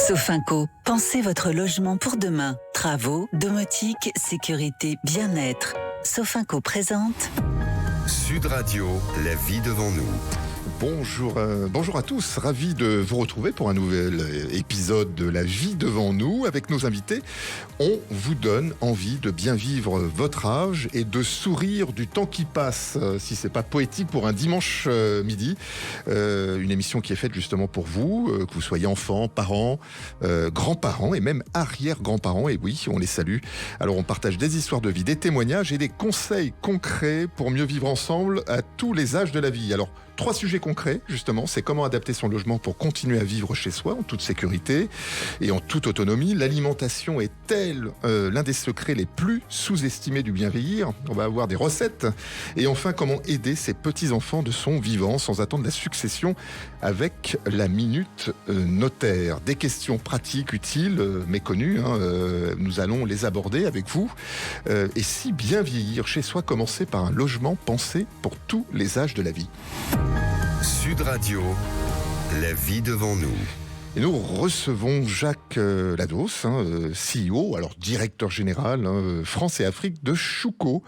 Sofinco, pensez votre logement pour demain. Travaux, domotique, sécurité, bien-être. Sofinco présente Sud Radio, la vie devant nous. Bonjour à tous, ravi de vous retrouver pour un nouvel épisode de La vie devant nous. Avec nos invités, on vous donne envie de bien vivre votre âge et de sourire du temps qui passe, si c'est pas poétique pour un dimanche midi. Une émission qui est faite justement pour vous, que vous soyez enfants, parents, grands-parents et même arrière-grands-parents. Et oui, on les salue. Alors on partage des histoires de vie, des témoignages et des conseils concrets pour mieux vivre ensemble à tous les âges de la vie. Alors, 3 sujets concrets, justement, c'est comment adapter son logement pour continuer à vivre chez soi en toute sécurité et en toute autonomie. L'alimentation est-elle l'un des secrets les plus sous-estimés du bien vieillir? On va avoir des recettes. Et enfin, comment aider ses petits-enfants de son vivant sans attendre la succession avec la minute notaire. Des questions pratiques, utiles, méconnues. Nous allons les aborder avec vous. Et si bien vieillir chez soi commençait par un logement pensé pour tous les âges de la vie? Sud Radio, la vie devant nous. Et nous recevons Jacques Lados, CEO, alors directeur général France et Afrique de Chouco,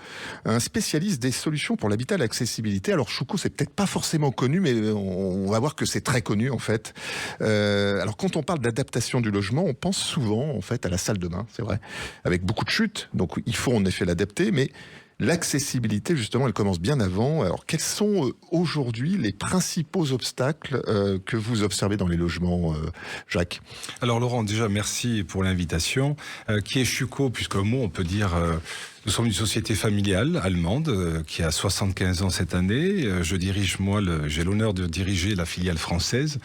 un spécialiste des solutions pour l'habitat et l'accessibilité. Alors Chouco, c'est peut-être pas forcément connu, mais on va voir que c'est très connu en fait. Alors quand on parle d'adaptation du logement, on pense souvent en fait à la salle de bain, c'est vrai, avec beaucoup de chutes. Donc il faut en effet l'adapter, mais l'accessibilité, justement, elle commence bien avant. Alors, quels sont aujourd'hui les principaux obstacles que vous observez dans les logements, Jacques? Alors, Laurent, déjà, merci pour l'invitation. Qui est Chouco? Puisque mot, on peut dire... Nous sommes une société familiale allemande qui a 75 ans cette année. J'ai l'honneur de diriger la filiale française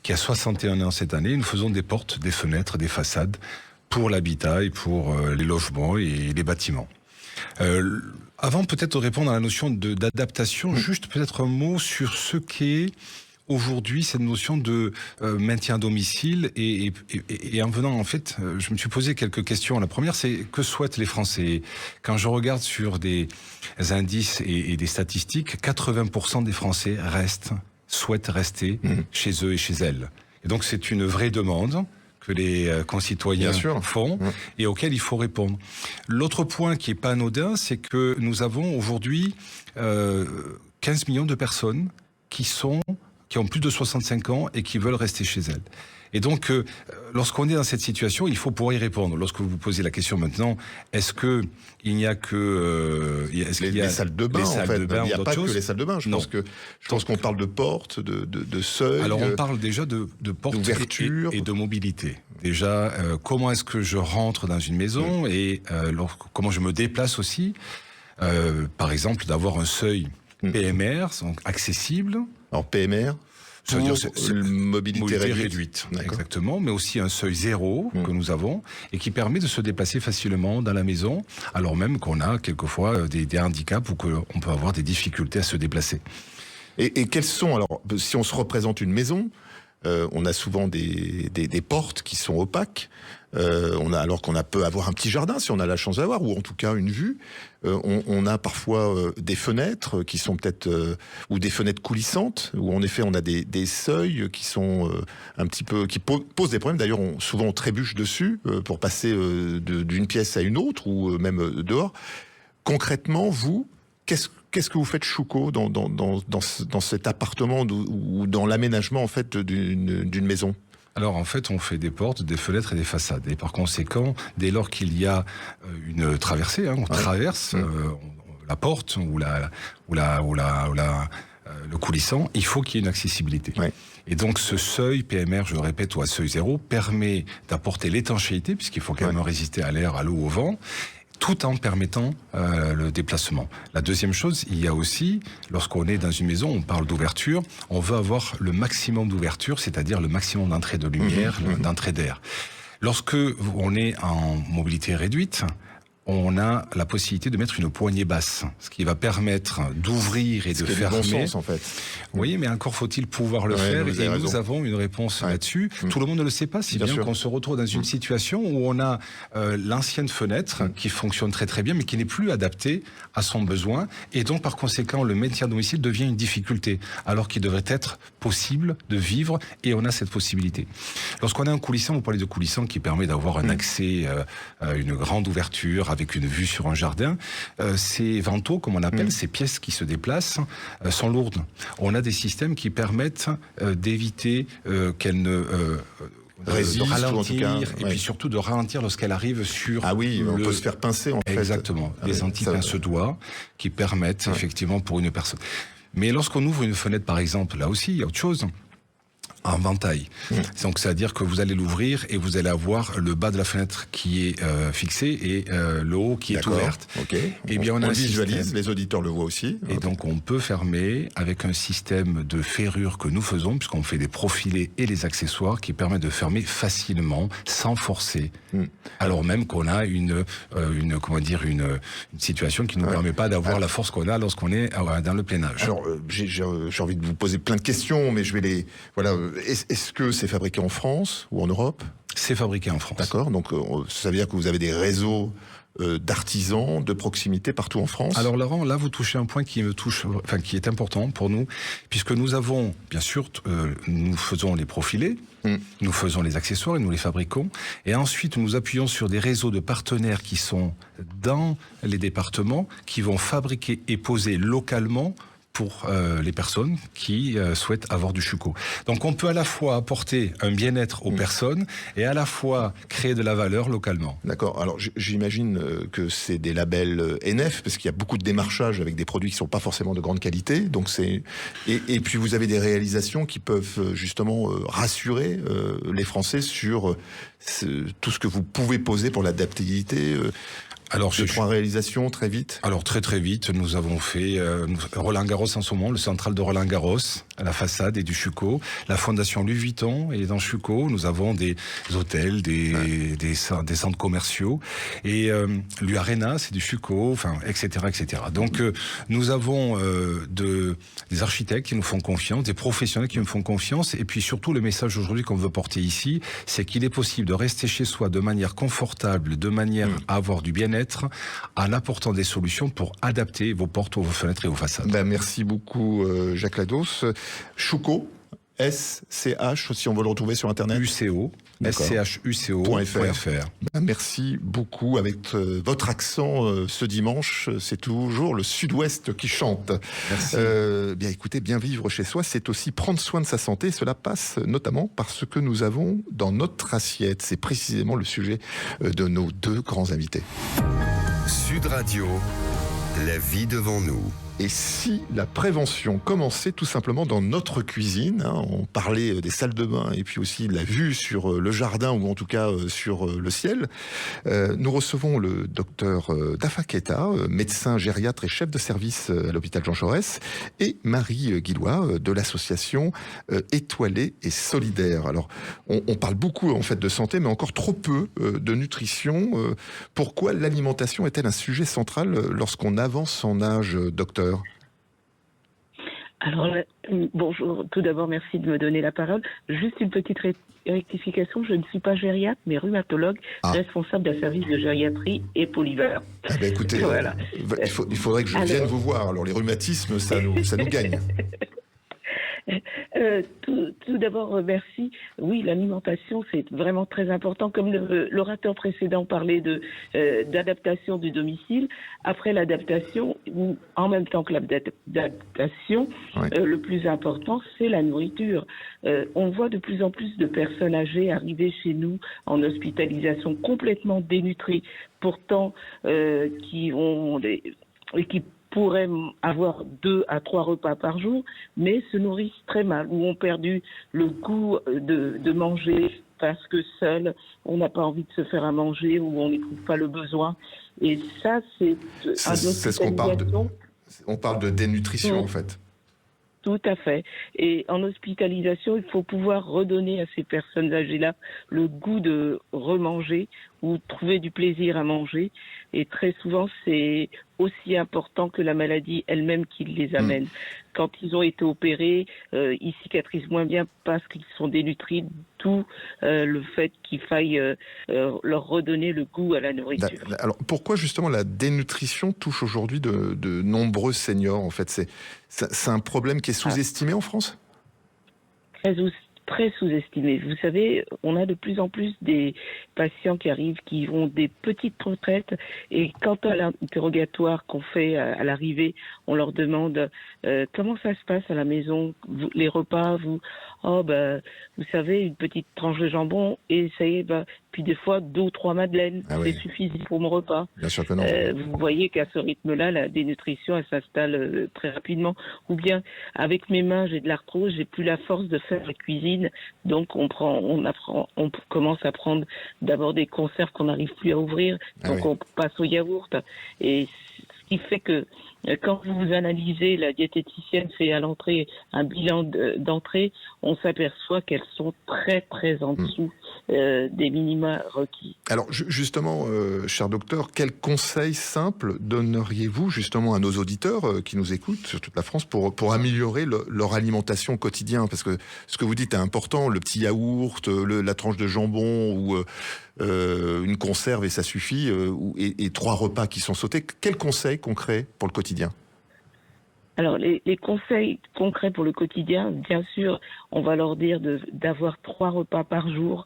qui a 61 ans cette année. Nous faisons des portes, des fenêtres, des façades pour l'habitat et pour les logements et les bâtiments. Avant peut-être de répondre à la notion d'adaptation, juste peut-être un mot sur ce qu'est aujourd'hui cette notion de maintien à domicile et en venant en fait, je me suis posé quelques questions. La première, c'est que souhaitent les Français? Quand je regarde sur des indices et des statistiques, 80% des Français souhaitent rester chez eux et chez elles. Et donc c'est une vraie demande que les concitoyens font et auxquels il faut répondre. L'autre point qui est pas anodin, c'est que nous avons aujourd'hui 15 millions de personnes qui ont plus de 65 ans et qui veulent rester chez elles. Et donc, lorsqu'on est dans cette situation, il faut pouvoir y répondre. Lorsque vous vous posez la question maintenant, est-ce que il n'y a que les salles de bain, en fait. Il n'y a pas que les salles de bain. Je pense qu'on parle de portes, de seuils. Alors, on parle déjà de portes et de mobilité. Déjà, comment est-ce que je rentre dans une maison et comment je me déplace aussi. Par exemple, d'avoir un seuil PMR, donc accessible. Alors, PMR, ça veut dire mobilité réduite. Exactement, mais aussi un seuil zéro que nous avons et qui permet de se déplacer facilement dans la maison, alors même qu'on a quelquefois des handicaps ou qu'on peut avoir des difficultés à se déplacer. Et quels sont, alors, si on se représente une maison, on a souvent des portes qui sont opaques. Alors qu'on peut avoir un petit jardin si on a la chance d'avoir, ou en tout cas une vue. On a parfois des fenêtres qui sont peut-être ou des fenêtres coulissantes, où en effet on a des seuils qui sont un petit peu qui posent des problèmes. D'ailleurs, souvent on trébuche dessus pour passer d'une pièce à une autre ou même dehors. Concrètement, vous, qu'est-ce que vous faites, Chouco, dans cet appartement ou dans l'aménagement en fait d'une maison? Alors en fait, on fait des portes, des fenêtres et des façades. Et par conséquent, dès lors qu'il y a une traversée, on traverse la porte ou le coulissant, il faut qu'il y ait une accessibilité. Ouais. Et donc ce seuil PMR, je le répète, ou à seuil zéro, permet d'apporter l'étanchéité, puisqu'il faut quand même résister à l'air, à l'eau, au vent, tout en permettant le déplacement. La deuxième chose, il y a aussi, lorsqu'on est dans une maison, on parle d'ouverture, on veut avoir le maximum d'ouverture, c'est-à-dire le maximum d'entrée de lumière, d'entrée d'air. Lorsque on est en mobilité réduite, on a la possibilité de mettre une poignée basse, ce qui va permettre d'ouvrir et de fermer. Bon sens, en fait. Oui, mais encore faut-il pouvoir le faire, et nous avons une réponse là-dessus. Tout le monde ne le sait pas, si bien qu'on se retrouve dans une situation où on a l'ancienne fenêtre qui fonctionne très très bien, mais qui n'est plus adaptée à son besoin, et donc par conséquent le maintien à domicile devient une difficulté, alors qu'il devrait être possible de vivre, et on a cette possibilité. Lorsqu'on a un coulissant, vous parlez de coulissant qui permet d'avoir un accès, une grande ouverture, avec une vue sur un jardin, ces vantaux, comme on appelle, ces pièces qui se déplacent, sont lourdes. On a des systèmes qui permettent d'éviter qu'elles ne... résiste, de ralentir, en tout cas, et puis surtout de ralentir lorsqu'elle arrive sur... Ah oui, on peut se faire pincer, en fait. Exactement, les anti-pince-doigts qui permettent effectivement pour une personne. Mais lorsqu'on ouvre une fenêtre, par exemple, là aussi, il y a autre chose. En ventail. Donc, c'est-à-dire que vous allez l'ouvrir et vous allez avoir le bas de la fenêtre qui est fixé et le haut qui est ouverte. Et bien, on visualise, les auditeurs le voient aussi. Et donc, on peut fermer avec un système de ferrure que nous faisons, puisqu'on fait des profilés et les accessoires qui permettent de fermer facilement, sans forcer. Alors même qu'on a une situation qui ne nous permet pas d'avoir la force qu'on a lorsqu'on est dans le plein âge. Alors, j'ai envie de vous poser plein de questions, mais je vais les... Voilà. Est-ce que c'est fabriqué en France ou en Europe ? C'est fabriqué en France. D'accord, donc ça veut dire que vous avez des réseaux d'artisans de proximité partout en France. Alors Laurent, là vous touchez un point qui me touche, qui est important pour nous, puisque nous avons, bien sûr, nous faisons les profilés, nous faisons les accessoires et nous les fabriquons, et ensuite nous appuyons sur des réseaux de partenaires qui sont dans les départements, qui vont fabriquer et poser localement pour les personnes qui souhaitent avoir du Schuco. Donc on peut à la fois apporter un bien-être aux personnes et à la fois créer de la valeur localement. D'accord. Alors j'imagine que c'est des labels NF, parce qu'il y a beaucoup de démarchage avec des produits qui ne sont pas forcément de grande qualité. Donc et puis vous avez des réalisations qui peuvent justement rassurer les Français sur tout ce que vous pouvez poser pour l'adaptabilité. Alors, 3 réalisations très vite. Alors très vite, nous avons fait Roland-Garros en ce moment, le central de Roland-Garros, à la façade et du Schuco. La fondation Louis Vuitton est dans Schuco. Nous avons des hôtels, des centres commerciaux. Et l'U-Arena, c'est du Schuco, etc. Donc nous avons des architectes qui nous font confiance, des professionnels qui nous font confiance. Et puis surtout, le message aujourd'hui qu'on veut porter ici, c'est qu'il est possible de rester chez soi de manière confortable, de manière à avoir du bien-être, en apportant des solutions pour adapter vos portes, vos fenêtres et vos façades. Merci beaucoup Jacques Lados. Schuco, SCH, si on veut le retrouver sur Internet. UCO, SCHUCO.fr. Merci beaucoup. Avec votre accent ce dimanche, c'est toujours le sud-ouest qui chante. Merci. Bien écoutez, bien vivre chez soi, c'est aussi prendre soin de sa santé. Cela passe notamment par ce que nous avons dans notre assiette. C'est précisément le sujet de nos 2 grands invités. Sud Radio, la vie devant nous. Et si la prévention commençait tout simplement dans notre cuisine, on parlait des salles de bain et puis aussi de la vue sur le jardin ou en tout cas sur le ciel, nous recevons le docteur Dafa Keita, médecin gériatre et chef de service à l'hôpital Jean Jaurès, et Marie Guillois de l'association Étoilée et Solidaire. Alors, on parle beaucoup en fait de santé, mais encore trop peu de nutrition. Pourquoi l'alimentation est-elle un sujet central lorsqu'on avance en âge, docteur ? Alors, bonjour. Tout d'abord, merci de me donner la parole. Juste une petite rectification. Je ne suis pas gériatre, mais rhumatologue, responsable d'un service de gériatrie et polyvalent. Ah ben écoutez, voilà. Il faudrait que je vienne vous voir. Alors, les rhumatismes, ça nous gagne. Tout d'abord, merci. Oui, l'alimentation, c'est vraiment très important. Comme l'orateur précédent parlait d'adaptation du domicile, après l'adaptation, ou en même temps que l'adaptation, le plus important, c'est la nourriture. On voit de plus en plus de personnes âgées arriver chez nous en hospitalisation complètement dénutries, pourtant qui pourraient avoir 2 à 3 repas par jour, mais se nourrissent très mal, ou ont perdu le goût de manger parce que seul, on n'a pas envie de se faire à manger ou on n'éprouve pas le besoin. Et ça, c'est ce qu'on parle de... On parle de dénutrition, en fait. Tout à fait. Et en hospitalisation, il faut pouvoir redonner à ces personnes âgées-là le goût de remanger ou trouver du plaisir à manger. Et très souvent, c'est aussi important que la maladie elle-même qui les amène. Quand ils ont été opérés, ils cicatrisent moins bien parce qu'ils sont dénutris, d'où le fait qu'il faille leur redonner le goût à la nourriture. Alors pourquoi justement la dénutrition touche aujourd'hui de nombreux seniors en fait c'est un problème qui est sous-estimé en France ? Très sous-estimé. Vous savez, on a de plus en plus des patients qui arrivent, qui ont des petites retraites, et quand à l'interrogatoire qu'on fait à l'arrivée, on leur demande comment ça se passe à la maison, les repas, vous savez, une petite tranche de jambon, et ça y est, puis des fois 2 ou 3 madeleines, c'est suffisant pour mon repas. Bien sûr que non. Vous voyez qu'à ce rythme-là, la dénutrition, elle s'installe très rapidement. Ou bien, avec mes mains, j'ai de l'arthrose, j'ai plus la force de faire la cuisine, donc on commence à prendre d'abord des conserves qu'on n'arrive plus à ouvrir, donc on passe au yaourt. Et ce qui fait que quand vous analysez, la diététicienne fait à l'entrée un bilan d'entrée, on s'aperçoit qu'elles sont très très en dessous des minima requis. Alors justement, cher docteur, quels conseils simples donneriez-vous justement à nos auditeurs qui nous écoutent sur toute la France pour améliorer leur alimentation au quotidien ? Parce que ce que vous dites est important, le petit yaourt, la tranche de jambon ou une conserve et ça suffit, et 3 repas qui sont sautés. Quels conseils concrets pour le quotidien ? Alors, les conseils concrets pour le quotidien, bien sûr, on va leur dire d'avoir 3 repas par jour,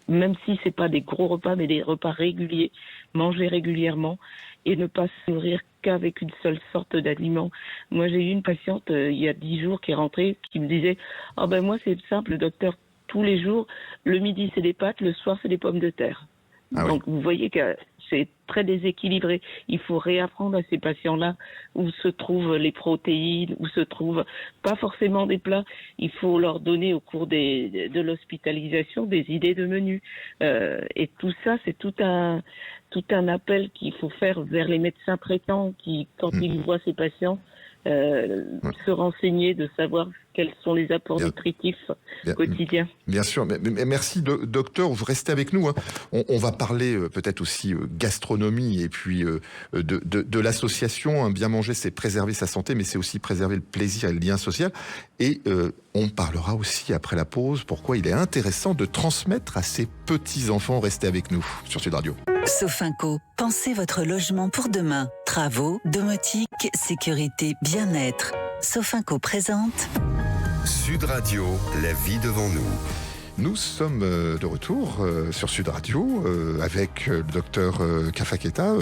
même si c'est pas des gros repas, mais des repas réguliers, manger régulièrement et ne pas se nourrir qu'avec une seule sorte d'aliment. Moi, j'ai eu une patiente il y a 10 jours qui est rentrée, qui me disait « moi, c'est simple, docteur, tous les jours, le midi, c'est des pâtes, le soir, c'est des pommes de terre. » Donc, vous voyez que c'est très déséquilibré. Il faut réapprendre à ces patients-là où se trouvent les protéines, où se trouvent pas forcément des plats. Il faut leur donner au cours de l'hospitalisation des idées de menu. Et tout ça, c'est tout un appel qu'il faut faire vers les médecins traitants qui, quand ils voient ces patients, se renseigner, de savoir quels sont les apports nutritifs quotidiens. Bien sûr, mais merci docteur, vous restez avec nous. Hein. On va parler peut-être aussi gastronomie et puis de l'association. Bien manger, c'est préserver sa santé, mais c'est aussi préserver le plaisir et le lien social. Et on parlera aussi après la pause pourquoi il est intéressant de transmettre à ses petits-enfants. Restez avec nous sur Sud Radio. Sofinco, pensez votre logement pour demain. Travaux, domotique, sécurité, bien-être. Sofinco présente Sud Radio, la vie devant nous. Nous sommes de retour sur Sud Radio avec le docteur Kafaketa,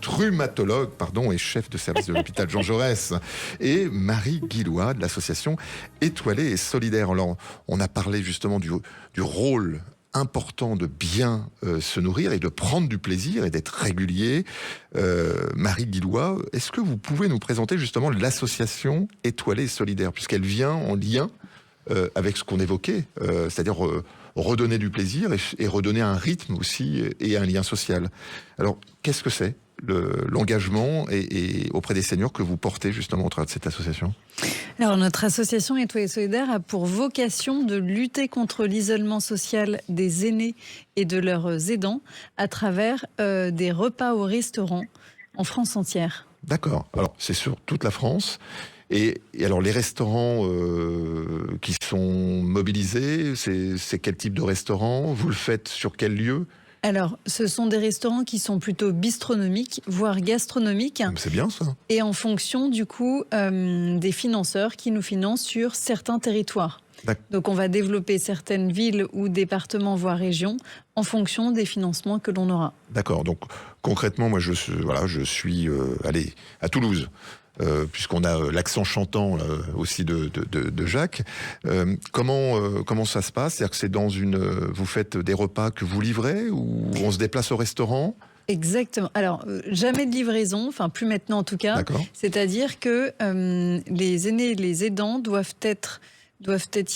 rhumatologue, et chef de service de l'hôpital Jean Jaurès, et Marie Guillois de l'association Étoilée et Solidaire. Alors, on a parlé justement du rôle important de bien se nourrir et de prendre du plaisir et d'être régulier. Marie Guillois, est-ce que vous pouvez nous présenter justement l'association Étoilée et Solidaire, puisqu'elle vient en lien avec ce qu'on évoquait, c'est-à-dire redonner du plaisir et redonner un rythme aussi et un lien social. Alors, qu'est-ce que c'est l'engagement et auprès des seniors que vous portez justement au travers de cette association ? Alors, notre association Étoilée et Solidaire a pour vocation de lutter contre l'isolement social des aînés et de leurs aidants à travers des repas au restaurant en France entière. D'accord. Alors, c'est sur toute la France. Et alors, les restaurants qui sont mobilisés, c'est quel type de restaurant ? Vous le faites sur quel lieu ? Alors, ce sont des restaurants qui sont plutôt bistronomiques, voire gastronomiques. C'est bien ça. Et en fonction, du coup, des financeurs qui nous financent sur certains territoires. Donc, on va développer certaines villes ou départements, voire régions, en fonction des financements que l'on aura. D'accord. Donc, concrètement, moi, je suis allé à Toulouse. Puisqu'on a l'accent chantant aussi de Jacques. Comment ça se passe ? C'est-à-dire que c'est vous faites des repas que vous livrez ou on se déplace au restaurant ? Exactement. Alors, jamais de livraison, enfin plus maintenant en tout cas. D'accord. C'est-à-dire que les aînés et les aidants doivent être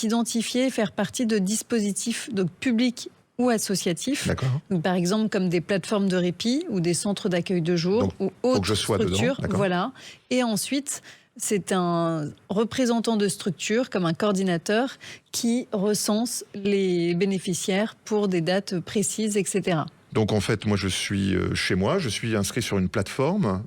identifiés et faire partie de dispositifs publics ou associatifs, donc, par exemple comme des plateformes de répit ou des centres d'accueil de jour ou autres structures. Voilà. Et ensuite, C'est un représentant de structure, comme un coordinateur, qui recense les bénéficiaires pour des dates précises, etc. Donc en fait, moi je suis chez moi, je suis inscrit sur une plateforme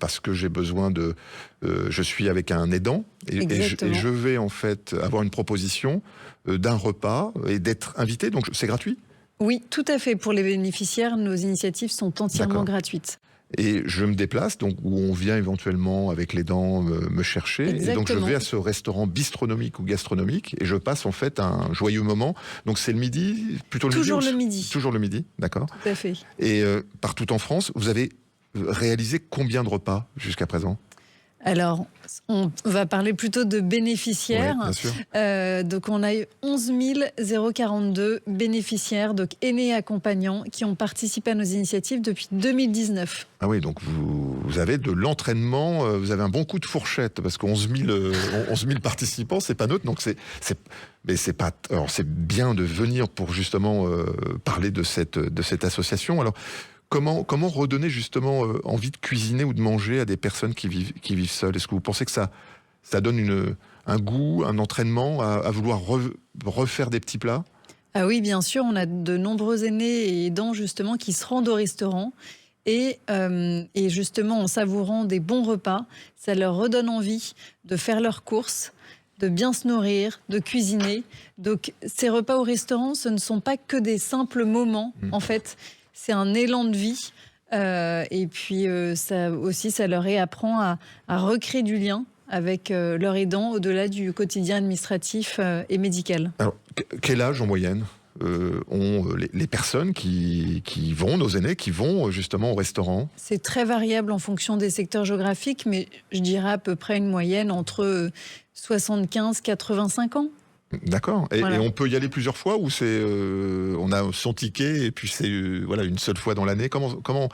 parce que j'ai besoin de... je suis avec un aidant et je vais en fait avoir une proposition d'un repas et d'être invité, donc c'est gratuit ? Oui, tout à fait. Pour les bénéficiaires, nos initiatives sont entièrement gratuites. Et je me déplace, donc où on vient éventuellement avec l'aidant me chercher. Exactement. Et donc je vais à ce restaurant bistronomique ou gastronomique et je passe en fait un joyeux moment. Donc c'est le midi, plutôt le Toujours midi le midi. Toujours le midi, d'accord. Tout à fait. Et partout en France, vous avez réalisé combien de repas jusqu'à présent ? Alors, on va parler plutôt de bénéficiaires. Oui, bien sûr. Donc, on a eu 11 042 bénéficiaires, donc aînés et accompagnants, qui ont participé à nos initiatives depuis 2019. Ah oui, donc vous avez de l'entraînement, vous avez un bon coup de fourchette, parce que 11 000 participants, c'est pas neutre, donc mais c'est pas. Alors c'est bien de venir pour justement parler de cette association. Alors comment redonner justement envie de cuisiner ou de manger à des personnes qui vivent seules ? Est-ce que vous pensez que ça donne un goût, un entraînement à vouloir refaire des petits plats ? Ah oui, bien sûr, on a de nombreux aînés et aidants justement qui se rendent au restaurant. Et justement, en savourant des bons repas, ça leur redonne envie de faire leurs courses, de bien se nourrir, de cuisiner. Donc, ces repas au restaurant, ce ne sont pas que des simples moments, en fait. C'est un élan de vie. Et puis, ça leur réapprend à recréer du lien avec leur aidant au-delà du quotidien administratif et médical. Alors, quel âge en moyenne ont les personnes qui vont, nos aînés, qui vont justement au restaurant ? C'est très variable en fonction des secteurs géographiques, mais je dirais à peu près une moyenne entre 75 et 85 ans. D'accord. Et, Voilà. et on peut y aller plusieurs fois ou c'est on a son ticket et puis c'est voilà une seule fois dans l'année. Comment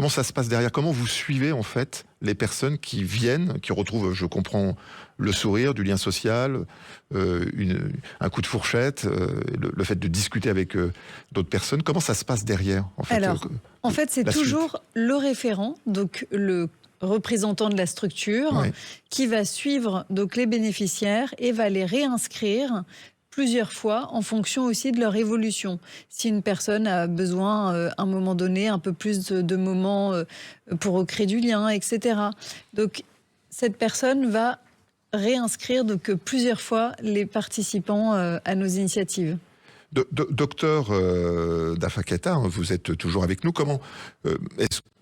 ça se passe derrière ? Comment vous suivez en fait les personnes qui viennent, qui retrouvent, je comprends, le sourire, du lien social, un coup de fourchette, le fait de discuter avec d'autres personnes. Comment ça se passe derrière en fait ? Alors, en fait, c'est toujours le référent, donc le représentant de la structure, Ouais. qui va suivre donc les bénéficiaires et va les réinscrire plusieurs fois en fonction aussi de leur évolution. Si une personne a besoin, à un moment donné, un peu plus de moments pour recréer du lien, etc. Donc, cette personne va réinscrire donc plusieurs fois les participants à nos initiatives. Docteur Dafaketa, vous êtes toujours avec nous. Comment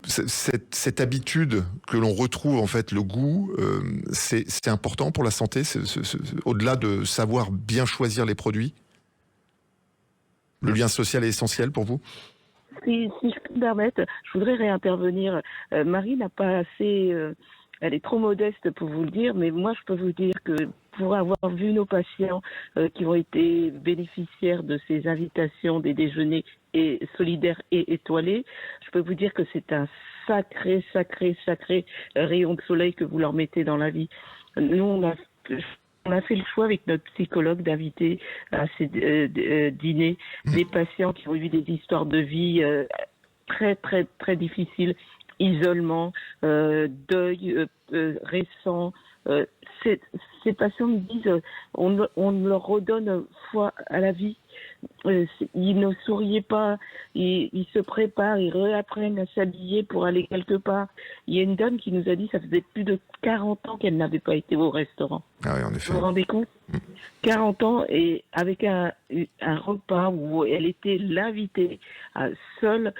cette habitude que l'on retrouve, en fait, le goût, c'est important pour la santé, au-delà de savoir bien choisir les produits ? Le lien social est essentiel pour vous ? Si je peux me permettre, je voudrais réintervenir. Marie n'a pas assez... elle est trop modeste pour vous le dire, mais moi, je peux vous dire que pour avoir vu nos patients qui ont été bénéficiaires de ces invitations des déjeuners solidaires et étoilés, je peux vous dire que c'est un sacré rayon de soleil que vous leur mettez dans la vie. Nous, on a fait le choix avec notre psychologue d'inviter à ces dîners des patients qui ont eu des histoires de vie très difficiles, isolement, deuil récent. Ces patients me disent on leur redonne foi à la vie. Ils ne souriaient pas, ils se préparent, ils réapprennent à s'habiller pour aller quelque part. Il y a une dame qui nous a dit que ça faisait plus de 40 ans qu'elle n'avait pas été au restaurant. Ah oui, en effet. Vous vous rendez compte ? 40 ans et avec un repas où elle était l'invitée seule.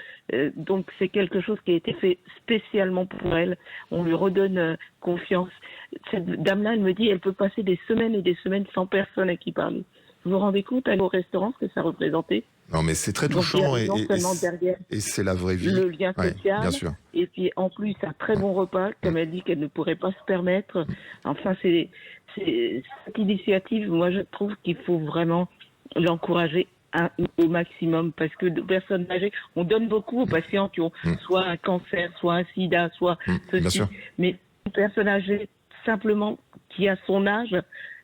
Donc c'est quelque chose qui a été fait spécialement pour elle. On lui redonne confiance. Cette dame-là, elle me dit, elle peut passer des semaines et des semaines sans personne à qui parler. Vous vous rendez compte, aller au restaurant, ce que ça représentait ? Non, mais c'est très Donc, touchant non seulement derrière et c'est la vraie vie. le lien Ouais, social, bien sûr. et puis en plus un très bon repas, comme elle dit qu'elle ne pourrait pas se permettre. Enfin, c'est cette initiative, moi je trouve qu'il faut vraiment l'encourager au maximum, parce que de personnes âgées, on donne beaucoup aux patients qui ont soit un cancer, soit un sida, soit Bien ceci, sûr. mais une personne âgée, simplement, qui a son âge,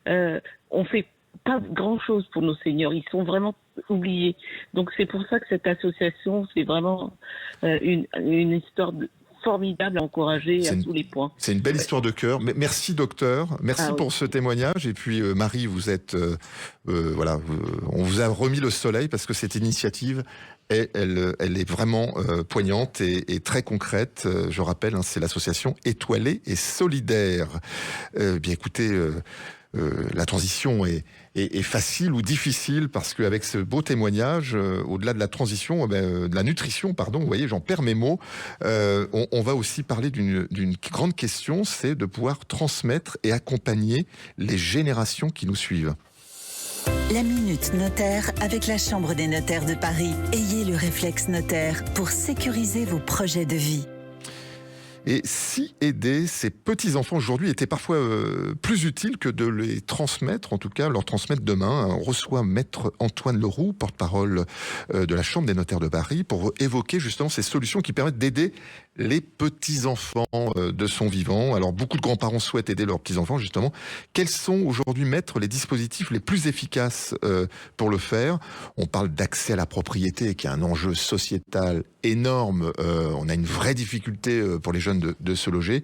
on fait pas grand-chose pour nos seniors, ils sont vraiment oubliés. Donc c'est pour ça que cette association, c'est vraiment une histoire formidable à encourager à tous les points. C'est une belle histoire de cœur. Merci docteur, merci pour ce témoignage. Et puis Marie, vous êtes, on vous a remis le soleil parce que cette initiative, elle est vraiment poignante et très concrète. Je rappelle, c'est l'association Étoilée et Solidaire. Bien écoutez, la transition est facile ou difficile parce qu'avec ce beau témoignage, au-delà de la transition, de la nutrition, pardon, vous voyez, j'en perds mes mots, on va aussi parler d'une grande question, c'est de pouvoir transmettre et accompagner les générations qui nous suivent. La Minute Notaire avec la Chambre des notaires de Paris. Ayez le réflexe notaire pour sécuriser vos projets de vie. Et si aider ces petits-enfants aujourd'hui était parfois plus utile que de les transmettre, en tout cas leur transmettre demain. On reçoit Maître Antoine Leroux, porte-parole de la Chambre des notaires de Paris, pour évoquer justement ces solutions qui permettent d'aider les petits-enfants de son vivant. Alors beaucoup de grands-parents souhaitent aider leurs petits-enfants justement. Quels sont aujourd'hui, Maître, les dispositifs les plus efficaces pour le faire? On parle d'accès à la propriété qui est un enjeu sociétal énorme. On a une vraie difficulté pour les jeunes de se loger.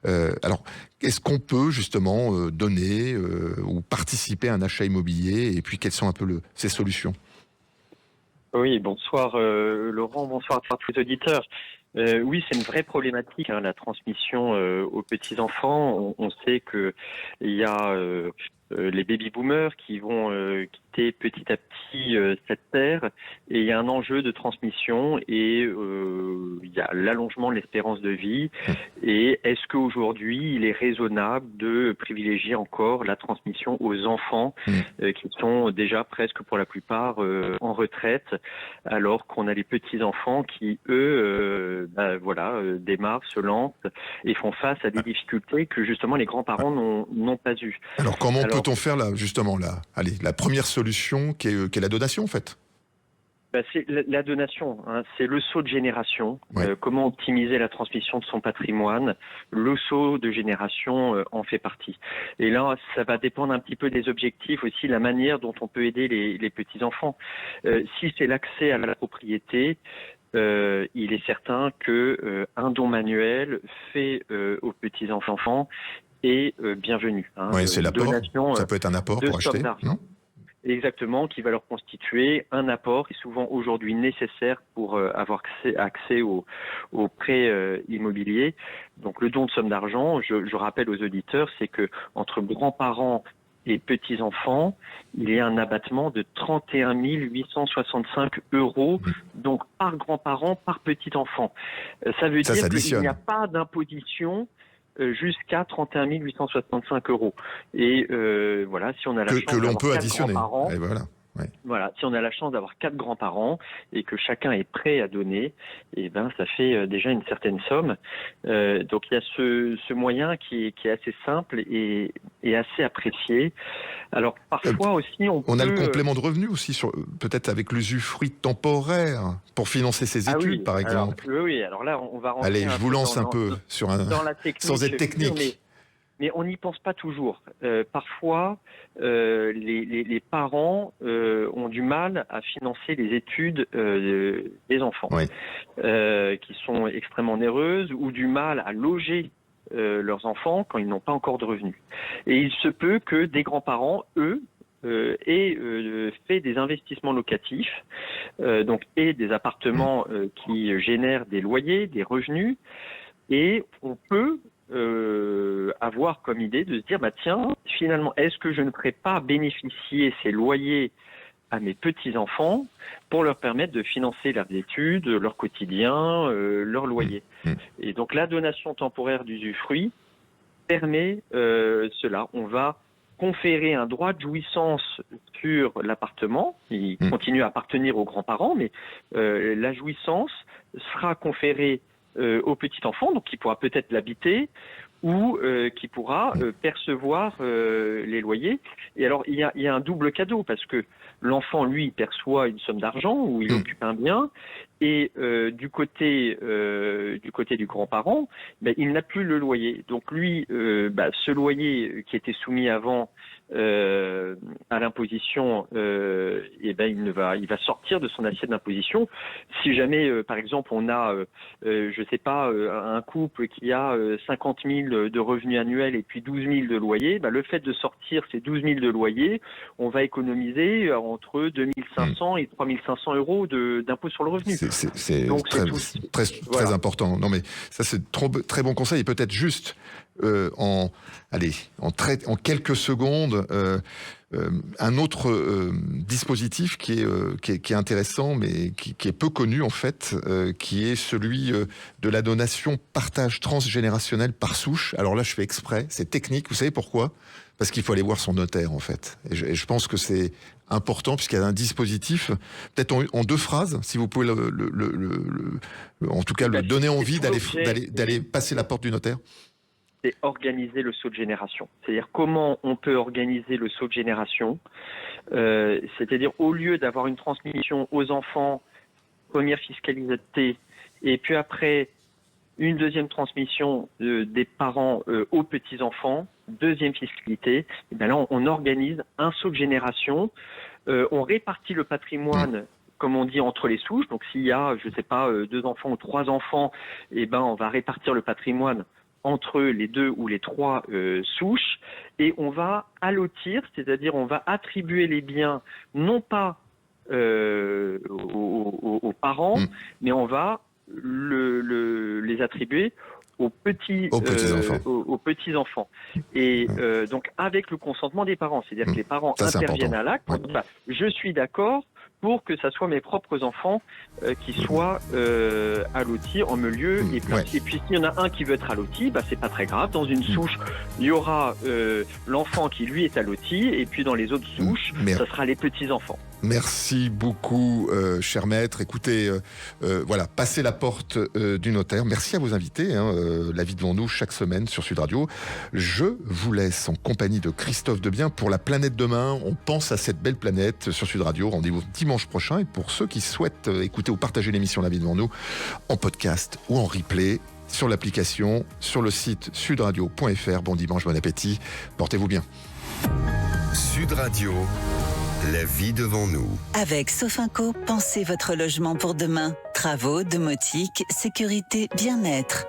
Alors, est-ce qu'on peut justement donner ou participer à un achat immobilier? Et puis, quelles sont un peu ces solutions? Oui, bonsoir Laurent, bonsoir à tous les auditeurs. Oui, c'est une vraie problématique, la transmission aux petits-enfants. On sait qu'il y a les baby-boomers qui vont quitter petit à petit cette terre, et il y a un enjeu de transmission et il y a l'allongement de l'espérance de vie. Et est-ce qu'aujourd'hui, il est raisonnable de privilégier encore la transmission aux enfants qui sont déjà presque pour la plupart en retraite, alors qu'on a les petits-enfants qui, eux, démarrent, se lancent et font face à des difficultés que justement les grands-parents n'ont pas eues. Alors comment peut-on faire là, justement là, allez, la première solution qui est la donation en fait? C'est la donation, c'est le saut de génération. Comment optimiser la transmission de son patrimoine? Le saut de génération en fait partie. Et là, ça va dépendre un petit peu des objectifs aussi, la manière dont on peut aider les petits-enfants. Si c'est l'accès à la propriété, il est certain que un don manuel fait aux petits-enfants est bienvenu. Oui, c'est l'apport. Ça peut être un apport pour acheter, non? Exactement, qui va leur constituer un apport qui est souvent aujourd'hui nécessaire pour avoir accès aux prêts immobiliers. Donc le don de somme d'argent, je rappelle aux auditeurs, c'est que entre grands-parents et petits-enfants, il y a un abattement de 31 865 €, donc par grand-parent, par petit-enfant. Ça veut dire qu'il n'y a pas d'imposition jusqu'à 31 865 €. Et voilà, si on a la chance que l'on peut additionner. Et voilà, si on a la chance d'avoir 4 grands-parents et que chacun est prêt à donner, et ça fait déjà une certaine somme. Donc il y a ce moyen qui est assez simple et assez apprécié. Alors parfois aussi on a le complément de revenu aussi, peut-être avec l'usufruit temporaire pour financer ses études par exemple. Alors là on va rentrer. Allez, je vous lance un peu dans la technique, sans être technique. Mais on n'y pense pas toujours. Parfois, les parents ont du mal à financer les études des enfants, qui sont extrêmement onéreuses, ou du mal à loger leurs enfants quand ils n'ont pas encore de revenus. Et il se peut que des grands-parents, eux, aient fait des investissements locatifs, et des appartements qui génèrent des loyers, des revenus, et on peut avoir comme idée de se dire tiens, finalement, est-ce que je ne ferais pas bénéficier ces loyers à mes petits-enfants pour leur permettre de financer leurs études, leur quotidien, leur loyer. Et donc la donation temporaire d'usufruit permet cela. On va conférer un droit de jouissance sur l'appartement, il continue à appartenir aux grands-parents, mais la jouissance sera conférée au petit enfant, donc qui pourra peut-être l'habiter ou qui pourra percevoir les loyers. Et alors il y a un double cadeau, parce que l'enfant, lui, perçoit une somme d'argent ou il occupe un bien, et du côté du grand-parent, il n'a plus le loyer. Donc lui, ce loyer qui était soumis avant à l'imposition, il va sortir de son assiette d'imposition. Si jamais, par exemple, on a, je sais pas, un couple qui a 50 000 de revenus annuels et puis 12 000 de loyer, le fait de sortir ces 12 000 de loyer, on va économiser entre 2 500 et 3 500 euros d'impôt sur le revenu. C'est très important. Non, mais ça, c'est très bon conseil. Et peut-être juste en quelques secondes, un autre dispositif qui est intéressant, mais qui est peu connu en fait, qui est celui de la donation partage transgénérationnel par souche. Alors là, je fais exprès, c'est technique. Vous savez pourquoi ? Parce qu'il faut aller voir son notaire en fait. Et je pense que c'est important puisqu'il y a un dispositif, peut-être en 2 phrases, si vous pouvez en tout cas le donner envie d'aller passer la porte du notaire. C'est organiser le saut de génération. C'est-à-dire comment on peut organiser le saut de génération. C'est-à-dire au lieu d'avoir une transmission aux enfants, première fiscalité, et puis après une deuxième transmission des parents aux petits-enfants, deuxième fiscalité, et bien là on organise un saut de génération. On répartit le patrimoine, comme on dit, entre les souches. Donc s'il y a, je sais pas, 2 enfants ou 3 enfants, on va répartir le patrimoine entre les 2 ou les 3 souches, et on va allotir, c'est-à-dire on va attribuer les biens non pas aux parents, mais on va les attribuer aux petits-enfants. Et donc avec le consentement des parents, c'est-à-dire que les parents interviennent à l'acte. Je suis d'accord pour que ça soit mes propres enfants qui soient allotis en me lieu et place. Et puis s'il y en a un qui veut être alloti, c'est pas très grave. Dans une souche, il y aura l'enfant qui lui est alloti, et puis dans les autres souches, ça sera les petits-enfants. Merci beaucoup, cher maître. Écoutez, passez la porte du notaire. Merci à vos invités. La vie devant nous, chaque semaine sur Sud Radio. Je vous laisse en compagnie de Christophe Debien pour La Planète Demain. On pense à cette belle planète sur Sud Radio. Rendez-vous dimanche prochain. Et pour ceux qui souhaitent écouter ou partager l'émission La vie devant nous, en podcast ou en replay, sur l'application, sur le site sudradio.fr. Bon dimanche, bon appétit. Portez-vous bien. Sud Radio. La vie devant nous. Avec Sofinco, pensez votre logement pour demain. Travaux, domotique, sécurité, bien-être.